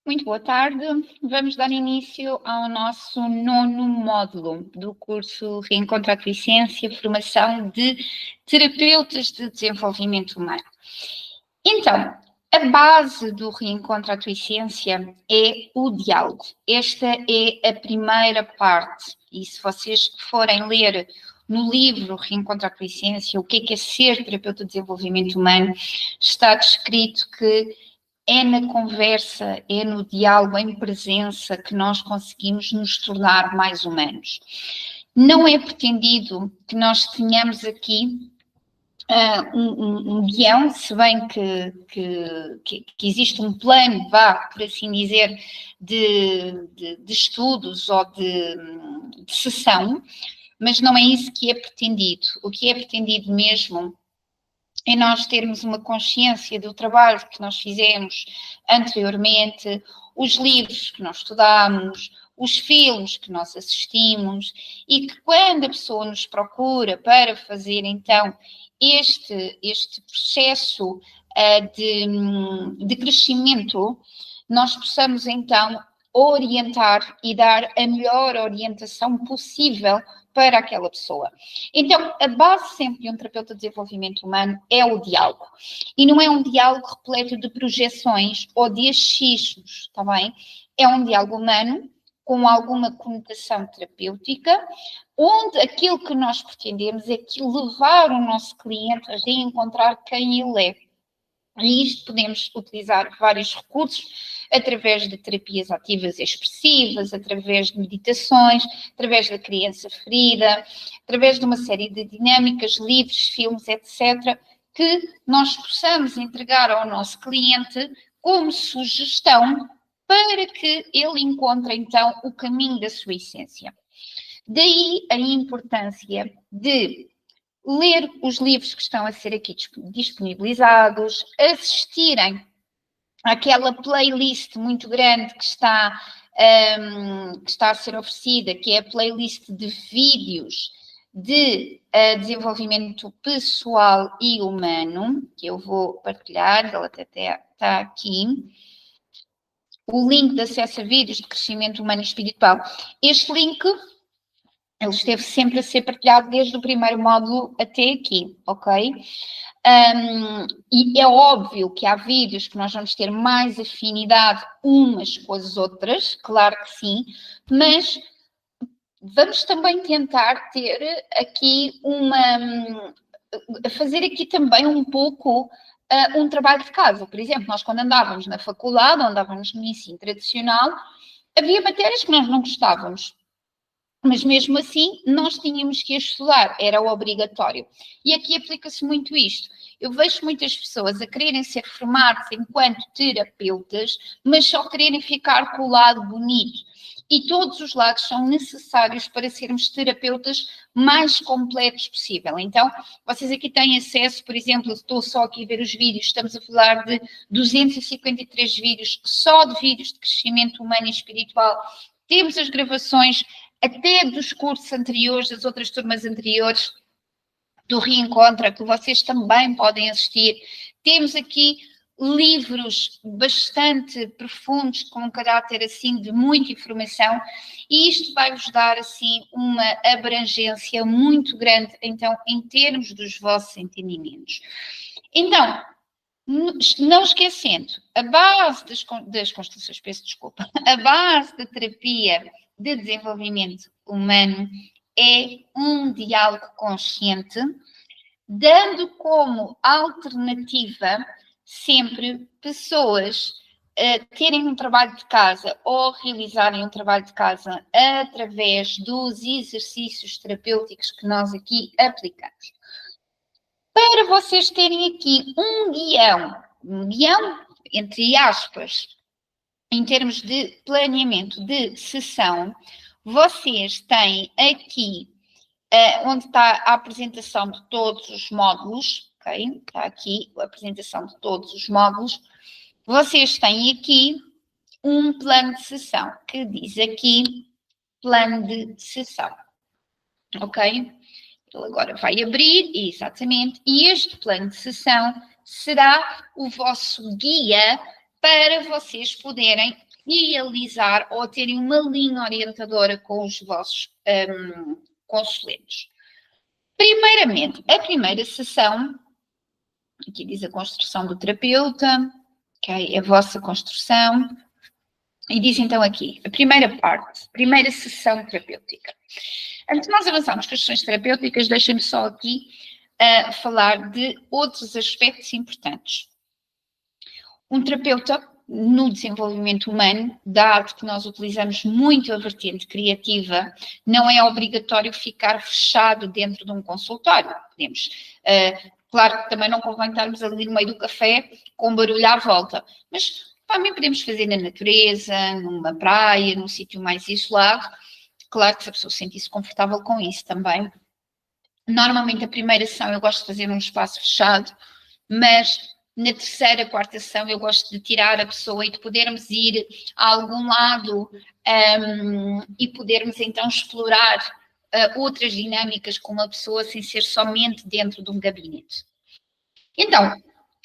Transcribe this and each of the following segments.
Muito boa tarde. Vamos dar início ao nosso 9º módulo do curso Reencontra a Tua Essência, formação de terapeutas de desenvolvimento humano. Então, a base do Reencontra a Tua Essência é o diálogo. Esta é a primeira parte. E se vocês forem ler no livro Reencontra a Tua Essência, o que é ser terapeuta de desenvolvimento humano, está descrito que é na conversa, é no diálogo, em presença, que nós conseguimos nos tornar mais humanos. Não é pretendido que nós tenhamos aqui um guião, se bem que existe um plano, por assim dizer, de estudos ou de sessão, mas não é isso que é pretendido. O que é pretendido mesmo é nós termos uma consciência do trabalho que nós fizemos anteriormente, os livros que nós estudamos, os filmes que nós assistimos, e que quando a pessoa nos procura para fazer então este processo de crescimento, nós possamos então orientar e dar a melhor orientação possível para aquela pessoa. Então, a base sempre de um terapeuta de desenvolvimento humano é o diálogo. E não é um diálogo repleto de projeções ou de achismos, está bem? É um diálogo humano com alguma conotação terapêutica, onde aquilo que nós pretendemos é que levar o nosso cliente a reencontrar quem ele é. E isto podemos utilizar vários recursos, através de terapias ativas e expressivas, através de meditações, através da criança ferida, através de uma série de dinâmicas, livros, filmes, etc., que nós possamos entregar ao nosso cliente como sugestão para que ele encontre, então, o caminho da sua essência. Daí a importância de ler os livros que estão a ser aqui disponibilizados, assistirem àquela playlist muito grande que está a ser oferecida, que é a playlist de vídeos de desenvolvimento pessoal e humano, que eu vou partilhar, ela até está aqui. O link de acesso a vídeos de crescimento humano e espiritual. Este link, ele esteve sempre a ser partilhado desde o primeiro módulo até aqui, ok? E é óbvio que há vídeos que nós vamos ter mais afinidade umas com as outras, claro que sim, mas vamos também tentar ter aqui fazer aqui também um pouco um trabalho de casa. Por exemplo, nós quando andávamos na faculdade, ou andávamos no ensino tradicional, havia matérias que nós não gostávamos. Mas mesmo assim, nós tínhamos que estudar, era obrigatório. E aqui aplica-se muito isto. Eu vejo muitas pessoas a quererem ser formadas enquanto terapeutas, mas só quererem ficar com o lado bonito. E todos os lados são necessários para sermos terapeutas mais completos possível. Então, vocês aqui têm acesso, por exemplo, estou só aqui a ver os vídeos, estamos a falar de 253 vídeos, só de vídeos de crescimento humano e espiritual. Temos as gravações até dos cursos anteriores, das outras turmas anteriores, do Reencontra, que vocês também podem assistir. Temos aqui livros bastante profundos, com um caráter assim de muita informação, e isto vai-vos dar assim uma abrangência muito grande, então, em termos dos vossos entendimentos. Então, não esquecendo, a base das constelações, peço desculpa, a base da terapia de desenvolvimento humano é um diálogo consciente, dando como alternativa sempre pessoas terem um trabalho de casa ou realizarem um trabalho de casa através dos exercícios terapêuticos que nós aqui aplicamos. Para vocês terem aqui um guião, entre aspas, em termos de planeamento de sessão, vocês têm aqui onde está a apresentação de todos os módulos, ok? Está aqui a apresentação de todos os módulos. Vocês têm aqui um plano de sessão, que diz aqui plano de sessão, ok? Ele agora vai abrir, exatamente, e este plano de sessão será o vosso guia para vocês poderem realizar ou terem uma linha orientadora com os vossos consulentes. Primeiramente, a primeira sessão, aqui diz a construção do terapeuta, ok? A vossa construção. E diz então aqui, a primeira parte, primeira sessão terapêutica. Antes de nós avançarmos com as sessões terapêuticas, deixem-me só aqui falar de outros aspectos importantes. Um terapeuta, no desenvolvimento humano, dado que nós utilizamos muito a vertente criativa, não é obrigatório ficar fechado dentro de um consultório. Podemos, claro que também não convém estarmos ali no meio do café com barulho à volta, mas também podemos fazer na natureza, numa praia, num sítio mais isolado. Claro que se a pessoa se sentisse confortável com isso também. Normalmente a primeira sessão eu gosto de fazer num espaço fechado, mas na terceira, quarta sessão eu gosto de tirar a pessoa e de podermos ir a algum lado e podermos então explorar outras dinâmicas com uma pessoa sem ser somente dentro de um gabinete. Então,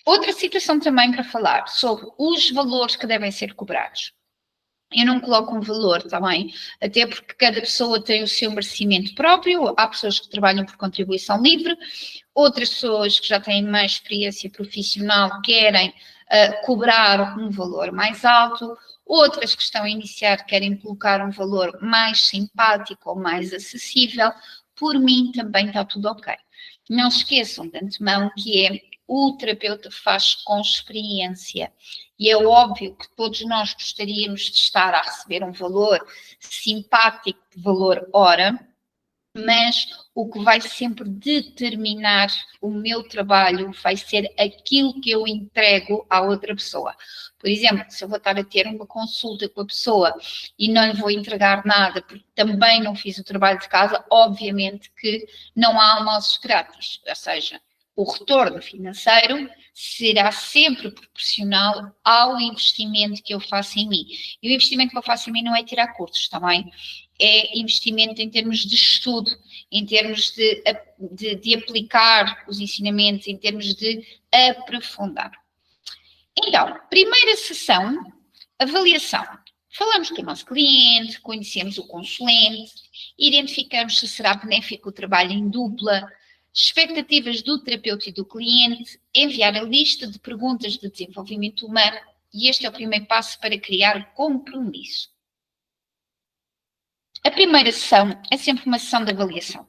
outra situação também para falar sobre os valores que devem ser cobrados. Eu não coloco um valor, está bem? Até porque cada pessoa tem o seu merecimento próprio. Há pessoas que trabalham por contribuição livre, outras pessoas que já têm mais experiência profissional querem cobrar um valor mais alto, outras que estão a iniciar querem colocar um valor mais simpático ou mais acessível. Por mim também está tudo ok. Não se esqueçam de antemão que o terapeuta faz com experiência. E é óbvio que todos nós gostaríamos de estar a receber um valor simpático, valor hora, mas o que vai sempre determinar o meu trabalho vai ser aquilo que eu entrego à outra pessoa. Por exemplo, se eu vou estar a ter uma consulta com a pessoa e não lhe vou entregar nada, porque também não fiz o trabalho de casa, obviamente que não há almoços grátis. Ou seja, o retorno financeiro será sempre proporcional ao investimento que eu faço em mim. E o investimento que eu faço em mim não é tirar cursos, está bem? É investimento em termos de estudo, em termos de aplicar os ensinamentos, em termos de aprofundar. Então, primeira sessão, avaliação. Falamos com o nosso cliente, conhecemos o consulente, identificamos se será benéfico o trabalho em dupla, expectativas do terapeuta e do cliente, enviar a lista de perguntas de desenvolvimento humano, e este é o primeiro passo para criar compromisso. A primeira sessão é sempre uma sessão de avaliação.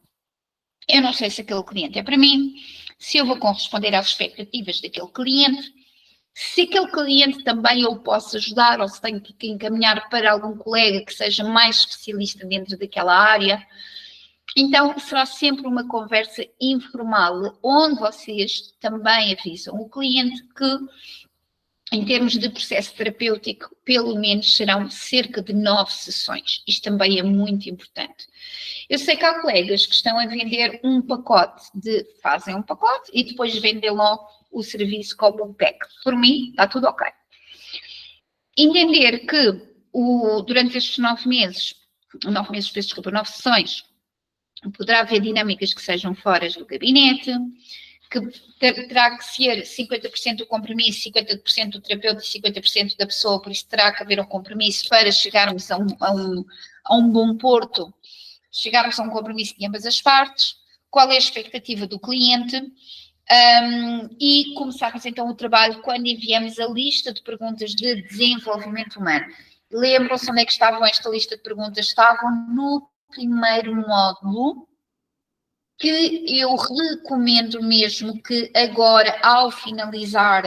Eu não sei se aquele cliente é para mim, se eu vou corresponder às expectativas daquele cliente, se aquele cliente também eu posso ajudar ou se tenho que encaminhar para algum colega que seja mais especialista dentro daquela área. Então, será sempre uma conversa informal, onde vocês também avisam o cliente que, em termos de processo terapêutico, pelo menos serão cerca de 9 sessões. Isto também é muito importante. Eu sei que há colegas que estão a vender um pacote, fazem um pacote e depois vendem logo o serviço como um pack. Por mim, está tudo ok. Entender que durante estes 9 sessões, poderá haver dinâmicas que sejam fora do gabinete, que terá que ser 50% do compromisso, 50% do terapeuta e 50% da pessoa, por isso terá que haver um compromisso para chegarmos a um bom porto, chegarmos a um compromisso de ambas as partes, qual é a expectativa do cliente, e começarmos então o trabalho quando enviamos a lista de perguntas de desenvolvimento humano. Lembram-se onde é que estavam esta lista de perguntas? Estavam no primeiro módulo, que eu recomendo mesmo que agora, ao finalizar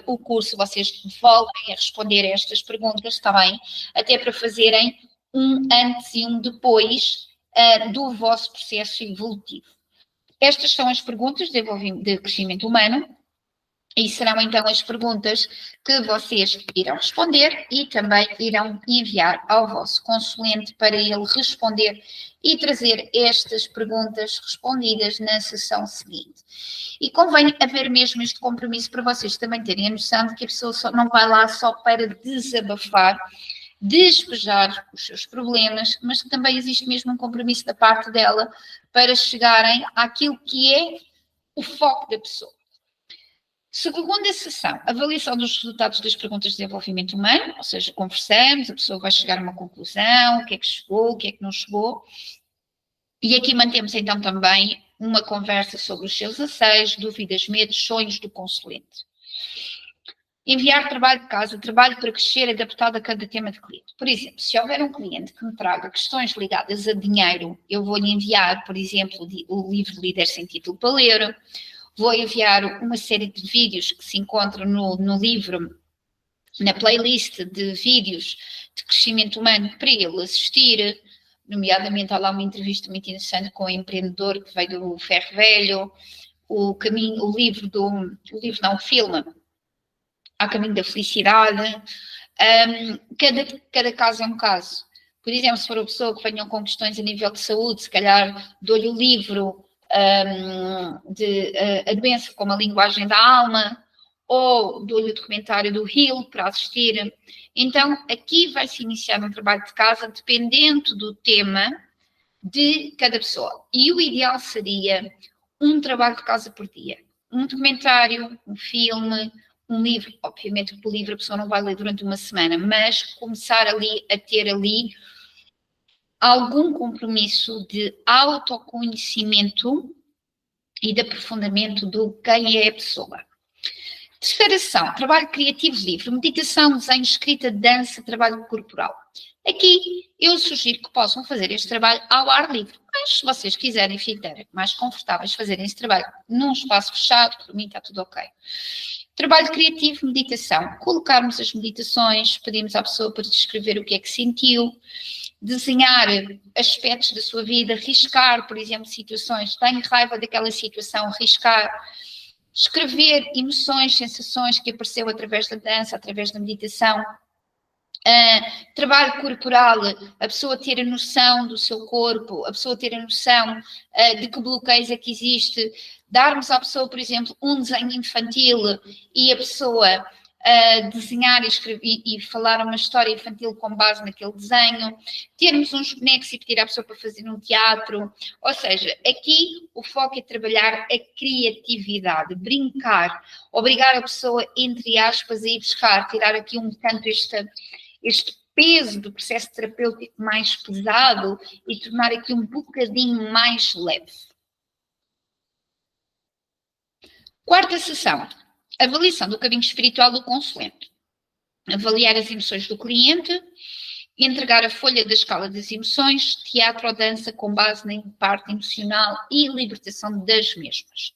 o curso, vocês voltem a responder a estas perguntas, está bem? Até para fazerem um antes e um depois do vosso processo evolutivo. Estas são as perguntas de crescimento humano. E serão então as perguntas que vocês irão responder e também irão enviar ao vosso consulente para ele responder e trazer estas perguntas respondidas na sessão seguinte. E convém haver mesmo este compromisso para vocês também terem a noção de que a pessoa não vai lá só para desabafar, despejar os seus problemas, mas que também existe mesmo um compromisso da parte dela para chegarem àquilo que é o foco da pessoa. Segunda sessão, avaliação dos resultados das perguntas de desenvolvimento humano, ou seja, conversamos, a pessoa vai chegar a uma conclusão, o que é que chegou, o que é que não chegou. E aqui mantemos então também uma conversa sobre os seus anseios, dúvidas, medos, sonhos do consulente. Enviar trabalho de casa, trabalho para crescer, adaptado a cada tema de cliente. Por exemplo, se houver um cliente que me traga questões ligadas a dinheiro, eu vou-lhe enviar, por exemplo, o livro Líder Sem Título para ler, vou enviar uma série de vídeos que se encontram no livro, na playlist de vídeos de crescimento humano para ele assistir, nomeadamente há lá uma entrevista muito interessante com um empreendedor que veio do Ferro Velho, o filme A Caminho da Felicidade. Cada caso é um caso. Por exemplo, se for uma pessoa que venha com questões a nível de saúde, se calhar dou-lhe o livro de A Doença como a Linguagem da Alma, ou dou-lhe o documentário do Hill para assistir. Então, aqui vai-se iniciar um trabalho de casa dependendo do tema de cada pessoa. E o ideal seria um trabalho de casa por dia. Um documentário, um filme, um livro. Obviamente que o livro a pessoa não vai ler durante uma semana, mas começar ali a ter ali algum compromisso de autoconhecimento e de aprofundamento do quem é a pessoa. Terceira ação, trabalho criativo livre, meditação, desenho, escrita, dança, trabalho corporal. Aqui eu sugiro que possam fazer este trabalho ao ar livre, mas se vocês quiserem ficar mais confortáveis fazerem este trabalho num espaço fechado, por mim está tudo ok. Trabalho criativo, meditação, colocarmos as meditações, pedimos à pessoa para descrever o que é que sentiu, desenhar aspectos da sua vida, riscar, por exemplo, situações, tenho raiva daquela situação, riscar, escrever emoções, sensações que apareceu através da dança, através da meditação. Trabalho corporal, a pessoa ter a noção do seu corpo, a pessoa ter a noção de que bloqueios é que existe, darmos à pessoa, por exemplo, um desenho infantil e a pessoa desenhar e falar uma história infantil com base naquele desenho, termos uns bonecos e pedir à pessoa para fazer um teatro, ou seja, aqui o foco é trabalhar a criatividade, brincar, obrigar a pessoa, entre aspas, a ir buscar, tirar aqui um tanto este peso do processo terapêutico mais pesado e tornar aqui um bocadinho mais leve. Quarta sessão, avaliação do caminho espiritual do consulente. Avaliar as emoções do cliente, entregar a folha da escala das emoções, teatro ou dança com base na parte emocional e libertação das mesmas.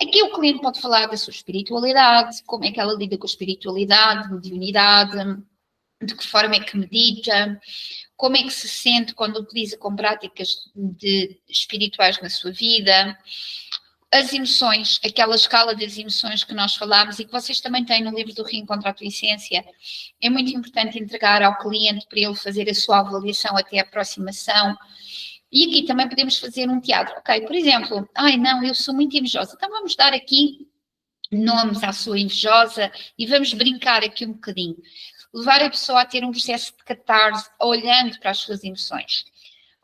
Aqui o cliente pode falar da sua espiritualidade, como é que ela lida com a espiritualidade, mediunidade, de que forma é que medita, como é que se sente quando utiliza com práticas espirituais na sua vida, as emoções, aquela escala das emoções que nós falámos e que vocês também têm no livro do Reencontro à Tua Essência, é muito importante entregar ao cliente para ele fazer a sua avaliação até a aproximação. E aqui também podemos fazer um teatro. Ok, por exemplo, não, eu sou muito invejosa, então vamos dar aqui nomes à sua invejosa e vamos brincar aqui um bocadinho. Levar a pessoa a ter um processo de catarse, olhando para as suas emoções.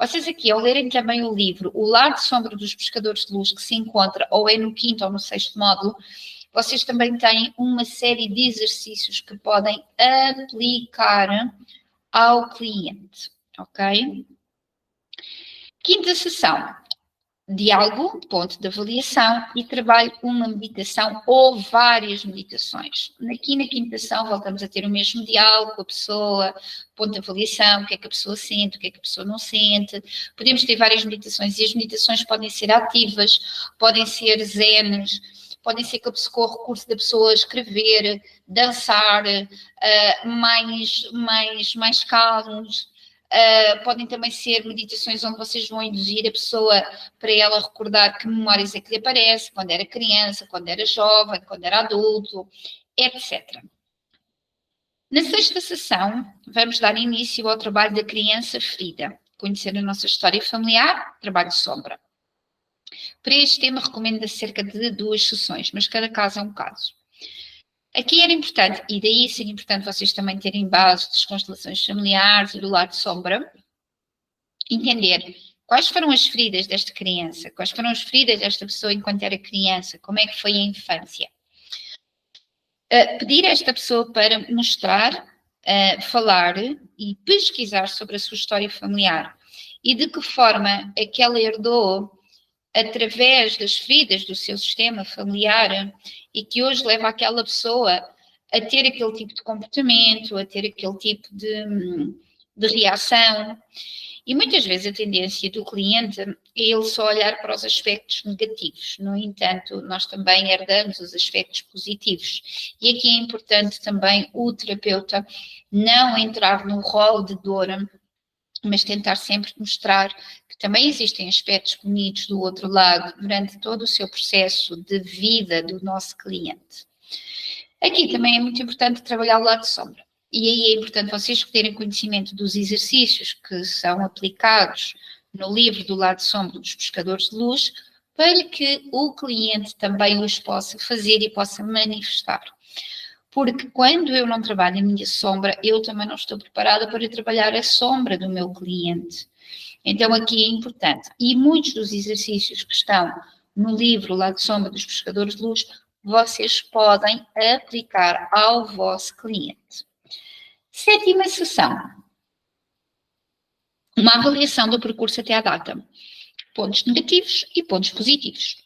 Vocês aqui, ao lerem também o livro O Lar de Sombra dos Pescadores de Luz, que se encontra ou é no 5º ou no 6º módulo, vocês também têm uma série de exercícios que podem aplicar ao cliente, ok? Quinta sessão, diálogo, ponto de avaliação e trabalho uma meditação ou várias meditações. Aqui na quinta sessão voltamos a ter o mesmo diálogo com a pessoa, ponto de avaliação, o que é que a pessoa sente, o que é que a pessoa não sente. Podemos ter várias meditações e as meditações podem ser ativas, podem ser zenes, podem ser com o recurso da pessoa escrever, dançar, mais calmos. Podem também ser meditações onde vocês vão induzir a pessoa para ela recordar que memórias é que lhe aparece, quando era criança, quando era jovem, quando era adulto, etc. Na sexta sessão, vamos dar início ao trabalho da criança ferida, conhecer a nossa história familiar, trabalho de sombra. Para este tema recomendo cerca de 2 sessões, mas cada caso é um caso. Aqui era importante, e daí seria importante vocês também terem base das constelações familiares e do lado de sombra, entender quais foram as feridas desta criança, quais foram as feridas desta pessoa enquanto era criança, como é que foi a infância. Pedir a esta pessoa para mostrar, falar e pesquisar sobre a sua história familiar e de que forma é que ela herdou através das feridas do seu sistema familiar e que hoje leva aquela pessoa a ter aquele tipo de comportamento, a ter aquele tipo de reação. E muitas vezes a tendência do cliente é ele só olhar para os aspectos negativos. No entanto, nós também herdamos os aspectos positivos. E aqui é importante também o terapeuta não entrar no rol de dor, mas tentar sempre mostrar que também existem aspectos bonitos do outro lado durante todo o seu processo de vida do nosso cliente. Aqui também é muito importante trabalhar o lado de sombra. E aí é importante vocês terem conhecimento dos exercícios que são aplicados no livro do lado de sombra dos pescadores de luz, para que o cliente também os possa fazer e possa manifestar. Porque quando eu não trabalho a minha sombra, eu também não estou preparada para trabalhar a sombra do meu cliente. Então aqui é importante. E muitos dos exercícios que estão no livro lá de sombra dos pescadores de luz, vocês podem aplicar ao vosso cliente. 7ª sessão. Uma avaliação do percurso até à data. Pontos negativos e pontos positivos.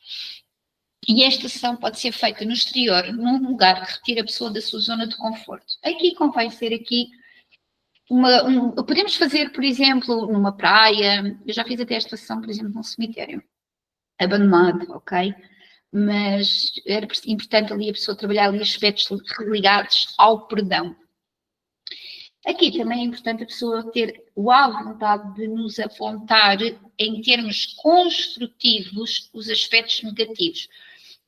E esta sessão pode ser feita no exterior, num lugar que retire a pessoa da sua zona de conforto. Aqui convém ser aqui podemos fazer, por exemplo, numa praia. Eu já fiz até esta sessão, por exemplo, num cemitério abandonado, ok? Mas era importante ali a pessoa trabalhar ali aspectos ligados ao perdão. Aqui também é importante a pessoa ter a vontade de nos apontar em termos construtivos os aspectos negativos.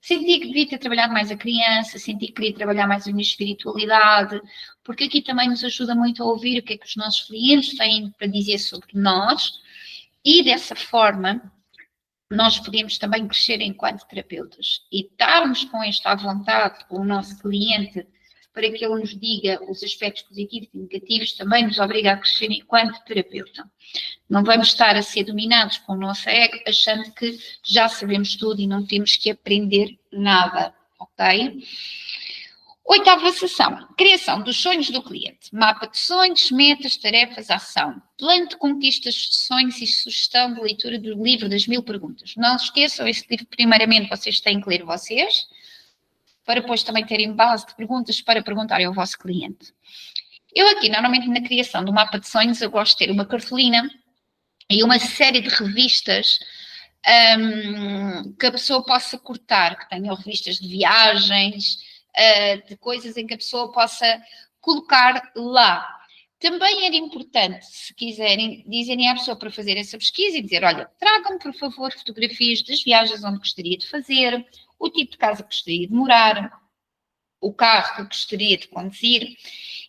Senti que devia ter trabalhado mais a criança, senti que queria trabalhar mais a minha espiritualidade, porque aqui também nos ajuda muito a ouvir o que é que os nossos clientes têm para dizer sobre nós e dessa forma nós podemos também crescer enquanto terapeutas e estarmos com esta vontade com o nosso cliente para que ele nos diga os aspectos positivos e negativos, também nos obriga a crescer enquanto terapeuta. Não vamos estar a ser dominados com o nosso ego, achando que já sabemos tudo e não temos que aprender nada, ok? 8ª sessão, criação dos sonhos do cliente. Mapa de sonhos, metas, tarefas, ação. Plano de conquistas de sonhos e sugestão de leitura do livro das 1000 perguntas. Não se esqueçam, esse livro primeiramente vocês têm que ler vocês, para depois também terem base de perguntas para perguntarem ao vosso cliente. Eu aqui, normalmente na criação do mapa de sonhos, eu gosto de ter uma cartolina e uma série de revistas que a pessoa possa cortar, que tenham revistas de viagens, de coisas em que a pessoa possa colocar lá. Também era importante, se quiserem, dizerem à pessoa para fazer essa pesquisa e dizer, olha, tragam-me, por favor, fotografias das viagens onde gostaria de fazer, o tipo de casa que gostaria de morar, o carro que gostaria de conduzir,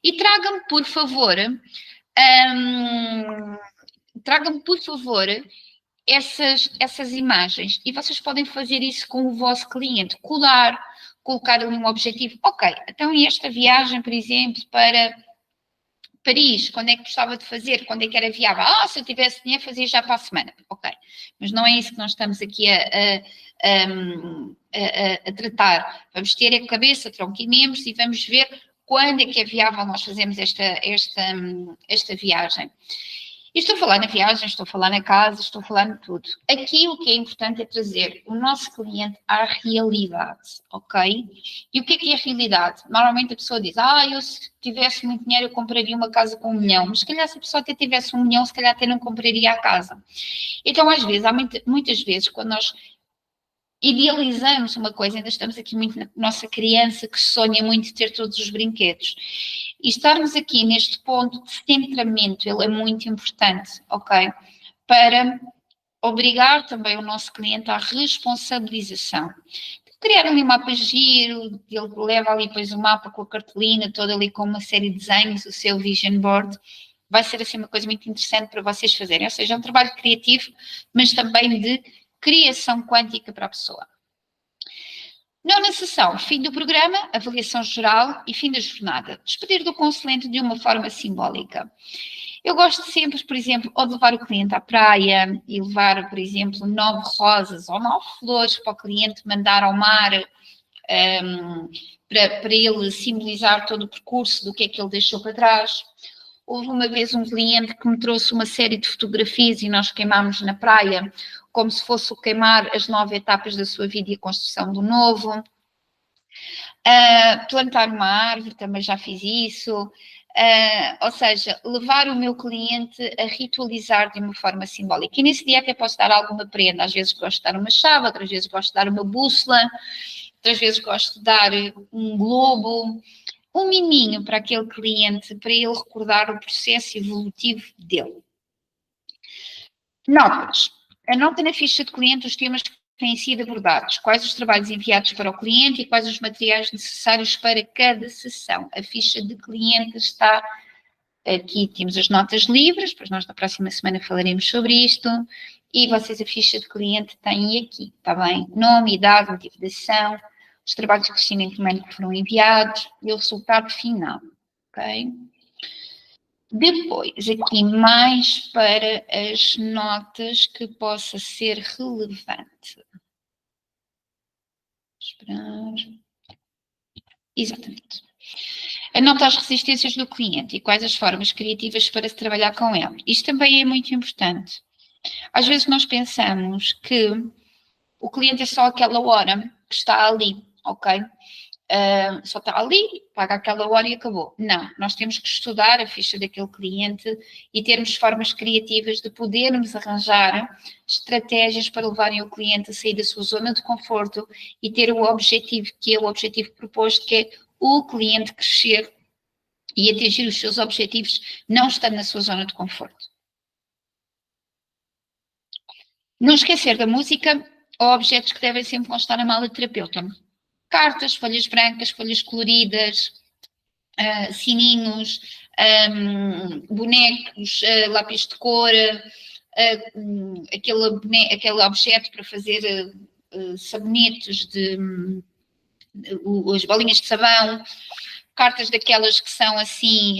e tragam-me, por favor, essas imagens. E vocês podem fazer isso com o vosso cliente, colocar ali um objetivo. Ok, então e esta viagem, por exemplo, para Paris, quando é que gostava de fazer? Quando é que era viável? Se eu tivesse dinheiro, fazia já para a semana. Ok, mas não é isso que nós estamos aqui a tratar. Vamos ter a cabeça, tronco e membros e vamos ver quando é que é viável nós fazermos esta viagem. E estou a falar na viagem, estou a falar na casa, estou a falar de tudo. Aqui o que é importante é trazer o nosso cliente à realidade, ok? E o que é a realidade? Normalmente a pessoa diz, eu se tivesse muito dinheiro eu compraria uma casa com 1 milhão, mas se calhar se a pessoa até tivesse 1 milhão, se calhar até não compraria a casa. Então às vezes, muitas vezes, quando nós idealizamos uma coisa, ainda estamos aqui muito na nossa criança que sonha muito ter todos os brinquedos. E estarmos aqui neste ponto de centramento, ele é muito importante, ok? Para obrigar também o nosso cliente à responsabilização. Criar um mapa giro, ele leva ali depois o mapa com a cartolina, toda ali com uma série de desenhos, o seu vision board, vai ser assim uma coisa muito interessante para vocês fazerem. Ou seja, é um trabalho criativo, mas também de criação quântica para a pessoa. 9ª sessão, fim do programa, avaliação geral e fim da jornada. Despedir do consulente de uma forma simbólica. Eu gosto sempre, por exemplo, ou de levar o cliente à praia e levar, por exemplo, 9 rosas ou 9 flores para o cliente mandar ao mar para ele simbolizar todo o percurso do que é que ele deixou para trás. Houve uma vez um cliente que me trouxe uma série de fotografias e nós queimámos na praia, como se fosse o queimar as 9 etapas da sua vida e a construção do novo. Plantar uma árvore, também já fiz isso. Ou seja, levar o meu cliente a ritualizar de uma forma simbólica. E nesse dia até posso dar alguma prenda. Às vezes gosto de dar uma chave, outras vezes gosto de dar uma bússola, outras vezes gosto de dar um globo, um miminho para aquele cliente, para ele recordar o processo evolutivo dele. Notas. Anota na ficha de cliente os temas que têm sido abordados, quais os trabalhos enviados para o cliente e quais os materiais necessários para cada sessão. A ficha de cliente está aqui, temos as notas livres, depois nós na próxima semana falaremos sobre isto, e vocês a ficha de cliente têm aqui, está bem? Nome, idade, motivo de ação, os trabalhos de crescimento humano que foram enviados e o resultado final, ok? Depois, aqui mais para as notas que possa ser relevante. Esperar. Exatamente. Anota as resistências do cliente e quais as formas criativas para se trabalhar com ele. Isto também é muito importante. Às vezes nós pensamos que o cliente é só aquela hora que está ali, ok? Só está ali, paga aquela hora e acabou. Não, nós temos que estudar a ficha daquele cliente e termos formas criativas de podermos arranjar estratégias para levarem o cliente a sair da sua zona de conforto e ter o objetivo, que é o objetivo proposto, que é o cliente crescer e atingir os seus objetivos, não estando na sua zona de conforto. Não esquecer da música ou objetos que devem sempre constar na mala de terapeuta. Cartas, folhas brancas, folhas coloridas, sininhos, bonecos, lápis de cor, aquele objeto para fazer sabonetes as bolinhas de sabão, cartas daquelas que são assim,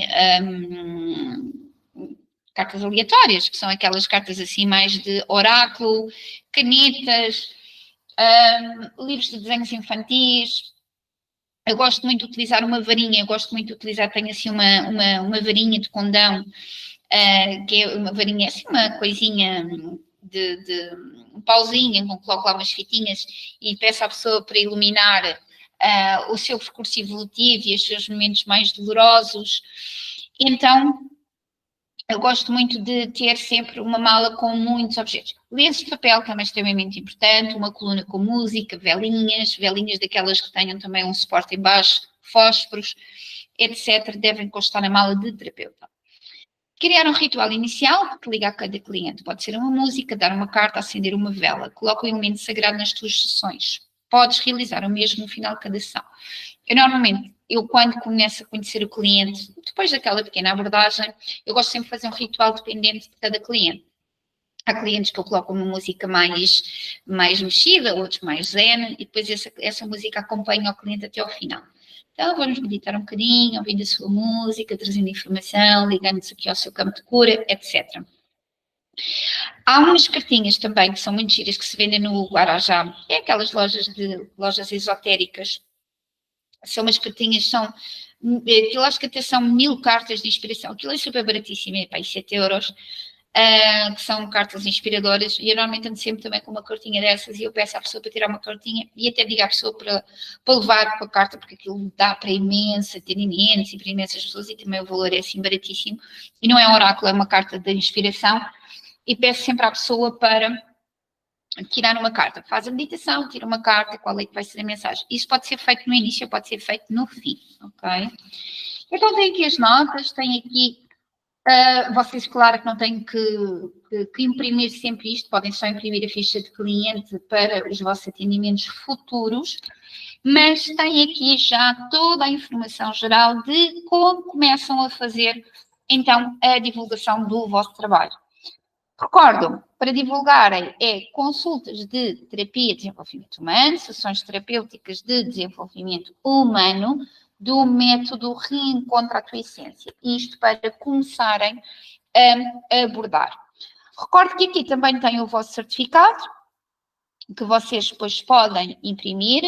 cartas aleatórias, que são aquelas cartas assim mais de oráculo, canetas, livros de desenhos infantis. Eu gosto muito de utilizar uma varinha, tenho assim uma varinha de condão, que é uma varinha, assim uma coisinha um pauzinho, em que coloco lá umas fitinhas e peço à pessoa para iluminar o seu percurso evolutivo e os seus momentos mais dolorosos. Então, eu gosto muito de ter sempre uma mala com muitos objetos. Lenços de papel também é extremamente importante, uma coluna com música, velinhas daquelas que tenham também um suporte em baixo, fósforos, etc. Devem constar na mala de terapeuta. Criar um ritual inicial que liga a cada cliente. Pode ser uma música, dar uma carta, acender uma vela. Coloca o elemento sagrado nas tuas sessões. Podes realizar o mesmo no final de cada sessão. Eu quando começo a conhecer o cliente, depois daquela pequena abordagem, eu gosto sempre de fazer um ritual dependente de cada cliente. Há clientes que eu coloco uma música mais mexida, outros mais zen, e depois essa música acompanha o cliente até ao final. Então, vamos meditar um bocadinho, ouvindo a sua música, trazendo informação, ligando-se aqui ao seu campo de cura, etc. Há umas cartinhas também que são muito giras, que se vendem no Guarajá. É aquelas lojas esotéricas. São umas cartinhas, eu acho que até são 1000 cartas de inspiração. Aquilo é super baratíssimo, é para 7 euros. Que são cartas inspiradoras, e eu normalmente ando sempre também com uma cartinha dessas, e eu peço à pessoa para tirar uma cartinha, e até digo à pessoa para levar com a carta, porque aquilo dá para atendimento e para imensas pessoas, e também o valor é assim baratíssimo, e não é um oráculo, é uma carta de inspiração, e peço sempre à pessoa para tirar uma carta. Faz a meditação, tira uma carta, qual é que vai ser a mensagem. Isso pode ser feito no início, pode ser feito no fim, ok? Então tem aqui as notas, tem aqui vocês, claro que não têm que imprimir sempre isto, podem só imprimir a ficha de cliente para os vossos atendimentos futuros, mas têm aqui já toda a informação geral de como começam a fazer, então, a divulgação do vosso trabalho. Recordam, para divulgarem consultas de terapia de desenvolvimento humano, sessões terapêuticas de desenvolvimento humano, do método Reencontra a Tua Essência. Isto para começarem a abordar. Recordo que aqui também tem o vosso certificado, que vocês depois podem imprimir.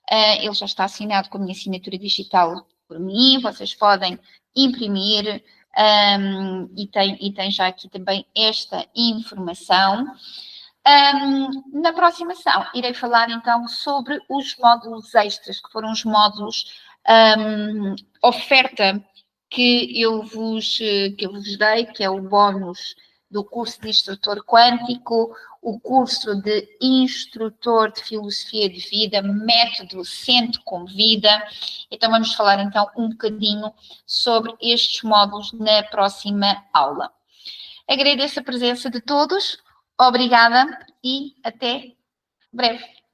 Ele já está assinado com a minha assinatura digital por mim, vocês podem imprimir e tem já aqui também esta informação. Na próxima sessão, irei falar então sobre os módulos extras, que foram os módulos oferta que eu vos dei, que é o bónus do curso de instrutor quântico, o curso de instrutor de filosofia de vida, método Sente com Vida. Então vamos falar então um bocadinho sobre estes módulos na próxima aula. Agradeço a presença de todos, obrigada e até breve.